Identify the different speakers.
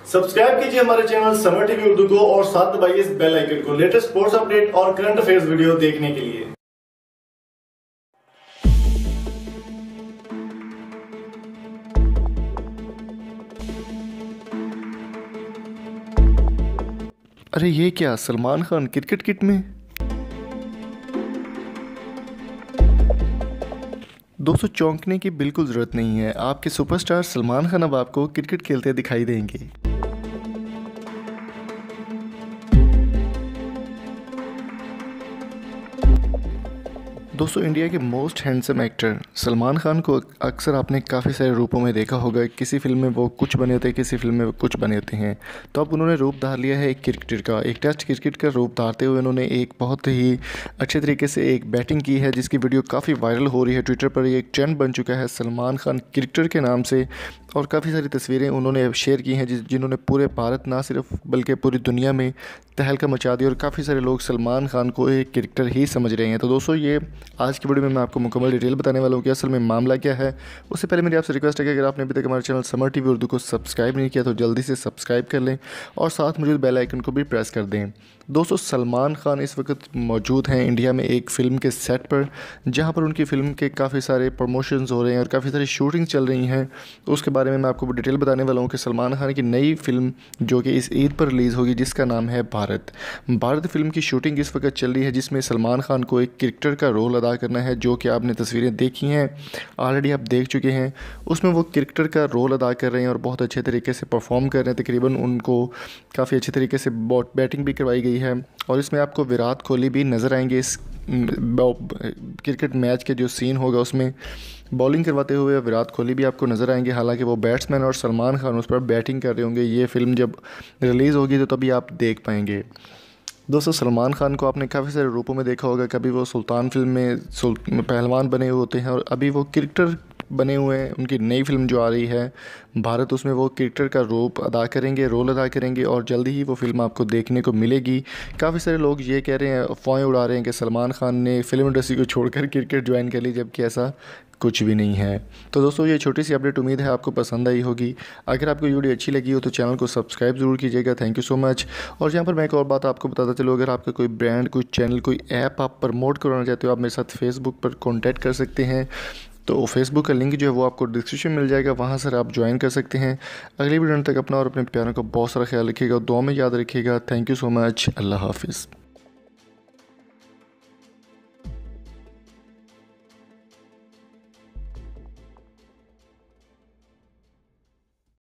Speaker 1: Subscribe कीजिए हमारे channel summer TV Urdu को और साथ दबाइए इस बेल आइकन को लेटेस्ट स्पोर्ट्स अपडेट और करंट अफेयर्स वीडियो देखने के लिए।
Speaker 2: अरे ये क्या, सलमान खान क्रिकेट किट में? दोस्तों, चौंकने की बिल्कुल ज़रूरत नहीं है। आपके सुपरस्टार सलमान खान अब आपको क्रिकेट खेलते दिखाई देंगे। दोस्तों, इंडिया के most handsome actor Salman Khan को अक्सर आपने काफ़ी सारे रूपों में देखा होगा। किसी फिल्म में वो कुछ बने होते हैं, किसी फिल्म में वो कुछ बने होते हैं। तो अब उन्होंने रूप धार लिया है एक क्रिकेटर का। एक टेस्ट क्रिकेट का रूप धारते हुए उन्होंने एक बहुत ही अच्छे तरीके से एक बैटिंग की है, जिसकी वीडियो काफ़ी वायरल हो रही है। ट्विटर पर ये एक ट्रेंड बन चुका है सलमान खान क्रिकेटर के नाम से, और काफ़ी सारी तस्वीरें उन्होंने शेयर की हैं जिन्होंने पूरे भारत ना सिर्फ बल्कि पूरी दुनिया में तहलका मचा दी, और काफ़ी सारे लोग सलमान खान को एक क्रिकेटर ही समझ रहे हैं। तो दोस्तों, ये आज की वीडियो में मैं आपको मुकम्मल डिटेल बताने वाला हूँ कि असल में मामला क्या है। उससे पहले मेरी आपसे रिक्वेस्ट है कि अगर आपने अभी तक हमारे चैनल समर टीवी उर्दू को सब्सक्राइब नहीं किया तो जल्दी से सब्सक्राइब कर लें और साथ मौजूद बेल आइकन को भी प्रेस कर दें। दोस्तों, सलमान खान इस वक्त मौजूद हैं इंडिया में एक फ़िल्म के सेट पर, जहां पर उनकी फ़िल्म के काफ़ी सारे प्रमोशंस हो रहे हैं और काफ़ी सारी शूटिंग्स चल रही हैं। उसके बारे में मैं आपको डिटेल बताने वाला हूं कि सलमान खान की नई फ़िल्म जो कि इस ईद पर रिलीज़ होगी, जिसका नाम है भारत फ़िल्म की शूटिंग इस वक्त चल रही है, जिसमें सलमान खान को एक क्रिकेटर का रोल अदा करना है, जो कि आपने तस्वीरें देखी हैं, ऑलरेडी आप देख चुके हैं। उसमें वो क्रिकेटर का रोल अदा कर रहे हैं और बहुत अच्छे तरीके से परफॉर्म कर रहे हैं। तकरीबन उनको काफ़ी अच्छे तरीके से बैटिंग भी करवाई गई है, और इसमें आपको विराट कोहली भी नज़र आएंगे। इस क्रिकेट मैच के जो सीन होगा उसमें बॉलिंग करवाते हुए विराट कोहली भी आपको नज़र आएंगे। हालांकि वो बैट्समैन और सलमान खान उस पर बैटिंग कर रहे होंगे। ये फ़िल्म जब रिलीज़ होगी तो तभी आप देख पाएंगे। दोस्तों, सलमान खान को आपने काफ़ी सारे रूपों में देखा होगा। कभी वो सुल्तान फिल्म में पहलवान बने हुए होते हैं, और अभी वो क्रिकेटर बने हुए हैं। उनकी नई फिल्म जो आ रही है भारत, उसमें वो क्रिकेटर का रूप अदा करेंगे, रोल अदा करेंगे, और जल्दी ही वो फिल्म आपको देखने को मिलेगी। काफ़ी सारे लोग ये कह रहे हैं, अफवाहें उड़ा रहे हैं कि सलमान खान ने फिल्म इंडस्ट्री को छोड़कर क्रिकेट ज्वाइन कर ली, जबकि ऐसा कुछ भी नहीं है। तो दोस्तों, ये छोटी सी अपडेट उम्मीद है आपको पसंद आई होगी। अगर आपको वीडियो अच्छी लगी हो तो चैनल को सब्सक्राइब ज़रूर कीजिएगा। Thank you so much. और यहाँ पर मैं एक और बात आपको बताता चलूँ, अगर आपका कोई ब्रांड, कोई चैनल, कोई ऐप आप प्रमोट करवाना चाहते हो, आप मेरे साथ फेसबुक पर कॉन्टैक्ट कर सकते हैं। तो फेसबुक का लिंक जो है वो आपको डिस्क्रिप्शन मिल जाएगा, वहाँ से आप ज्वाइन कर सकते हैं। अगली वीडियो तक अपना और अपने प्यारों का बहुत सारा ख्याल रखिएगा, दुआ में याद रखिएगा। Thank you so much. Allah हाफिज़।